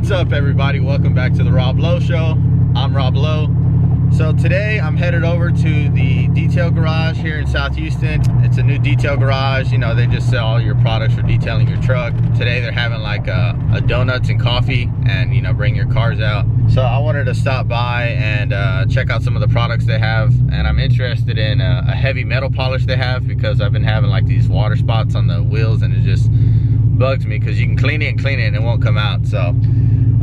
What's up, everybody? Welcome back to the Rob Lowe Show. I'm Rob Lowe. So today I'm headed over to the detail garage here in South Houston. It's a new detail garage. You know, they just sell all your products for detailing your truck. Today they're having like a donuts and coffee, and you know, bring your cars out. So I wanted to stop by and check out some of the products they have. And I'm interested in a heavy metal polish they have, because I've been having like these water spots on the wheels, and it just bugs me because you can clean it and it won't come out. So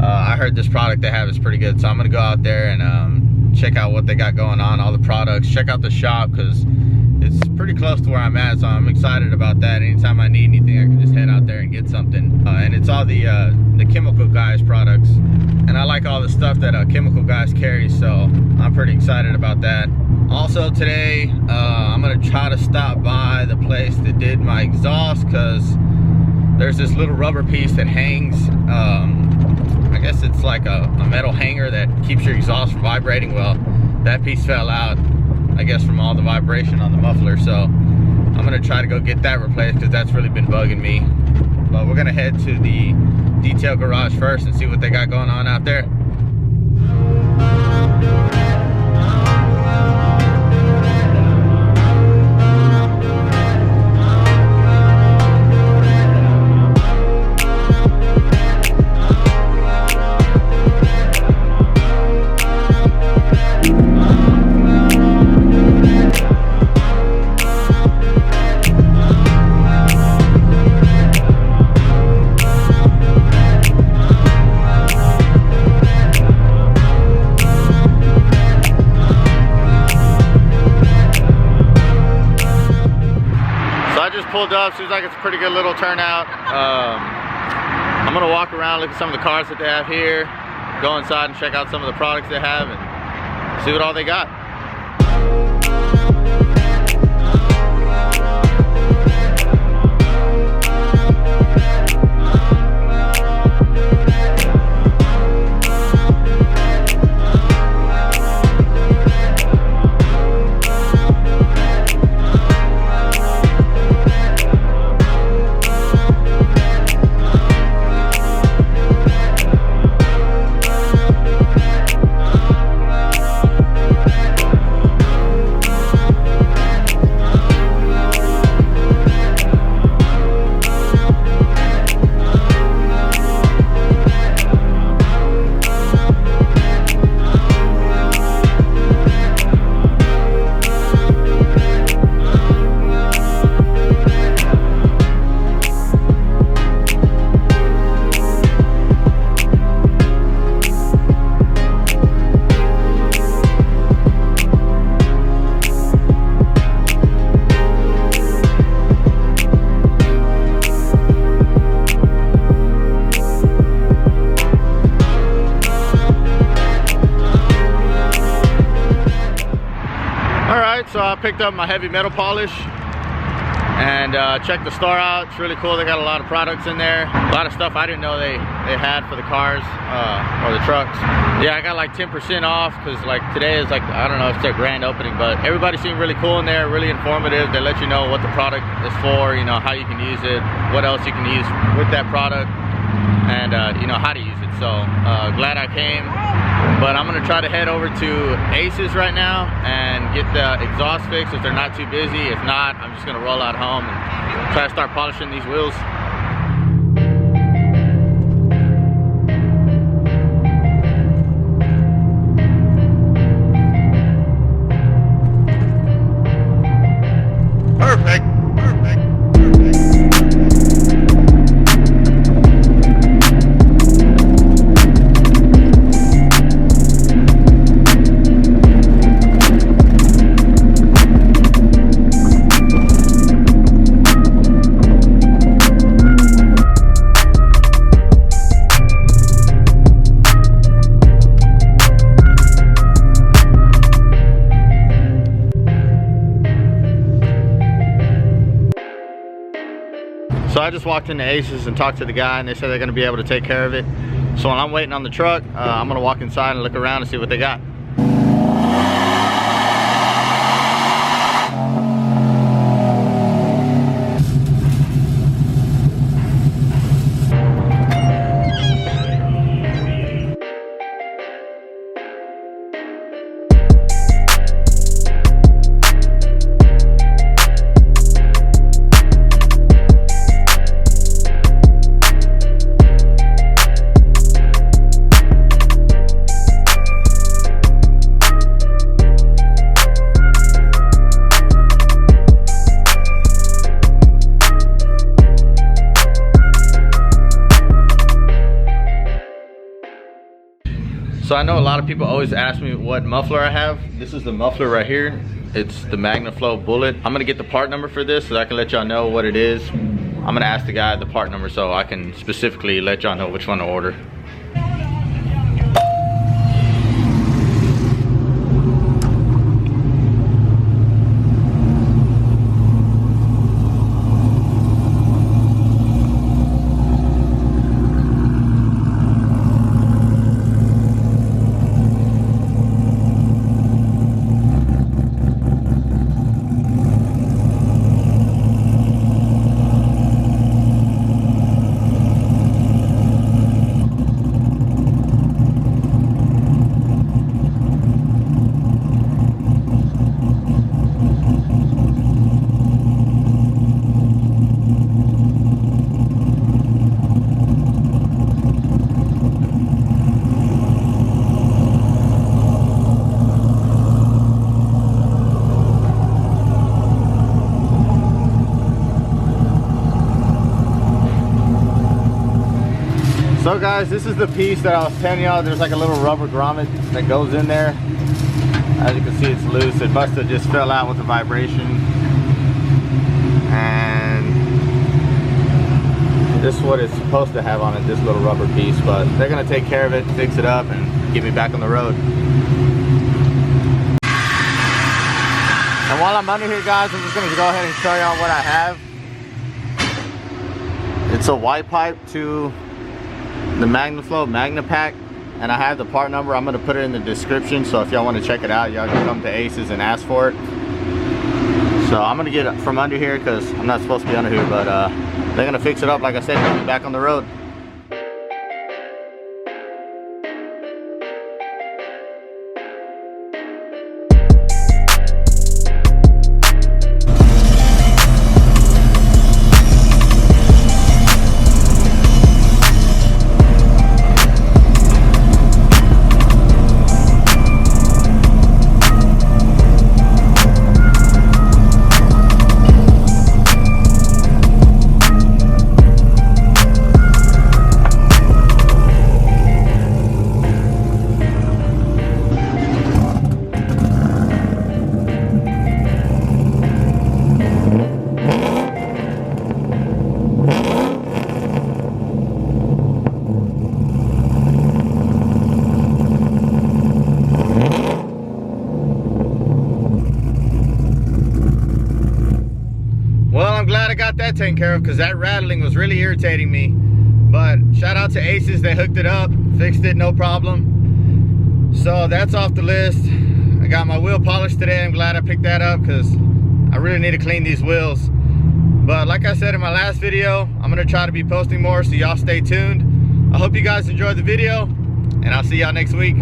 I heard this product they have is pretty good, so I'm gonna go out there and check out what they got going on, all the products, check out the shop, because it's pretty close to where I'm at, so I'm excited about that. Anytime I need anything, I can just head out there and get something. And it's all the Chemical Guys products, and I like all the stuff that Chemical Guys carries, so I'm pretty excited about that. Also today, I'm gonna try to stop by the place that did my exhaust, because there's this little rubber piece that hangs. I guess it's like a metal hanger that keeps your exhaust from vibrating. Well, that piece fell out, I guess, from all the vibration on the muffler. So I'm gonna try to go get that replaced, because that's really been bugging me. But we're gonna head to the detail garage first and see what they got going on out there. Pulled up, seems like it's a pretty good little turnout. I'm gonna walk around, look at some of the cars that they have here, go inside and check out some of the products they have, and see what all they got. So I picked up my heavy metal polish and checked the store out. It's really cool. They got a lot of products in there, a lot of stuff I didn't know they had for the cars or the trucks. Yeah, I got like 10% off, because like today is like, I don't know if it's their grand opening, but everybody seemed really cool in there, really informative. They let you know what the product is for, you know, how you can use it, what else you can use with that product, and you know, how to use it. So glad I came. But I'm gonna try to head over to Aces right now and get the exhaust fixed if they're not too busy. If not, I'm just gonna roll out home and try to start polishing these wheels. Perfect. So I just walked into Aces and talked to the guy, and they said they're gonna be able to take care of it. So while I'm waiting on the truck, I'm gonna walk inside and look around and see what they got. So I know a lot of people always ask me what muffler I have. This is the muffler right here. It's the MagnaFlow Bullet. I'm gonna get the part number for this so I can let y'all know what it is. I'm gonna ask the guy the part number so I can specifically let y'all know which one to order. So guys, this is the piece that I was telling y'all. There's like a little rubber grommet that goes in there. As you can see, it's loose. It must have just fell out with the vibration. And this is what it's supposed to have on it, this little rubber piece. But they're gonna take care of it, fix it up, and get me back on the road. And while I'm under here, guys, I'm just gonna go ahead and show y'all what I have. It's a white pipe to the MagnaFlow MagnaPack, and I have the part number. I'm going to put it in the description, so if y'all want to check it out, y'all can come to Aces and ask for it. So I'm going to get it from under here because I'm not supposed to be under here, but they're going to fix it up, like I said, and get me back on the road. I'm glad I got that taken care of because that rattling was really irritating me. But shout out to Aces, they hooked it up, fixed it, no problem. So that's off the list. I got my wheel polished today. I'm glad I picked that up because I really need to clean these wheels. But like I said in my last video, I'm gonna try to be posting more, so y'all stay tuned. I hope you guys enjoyed the video, and I'll see y'all next week.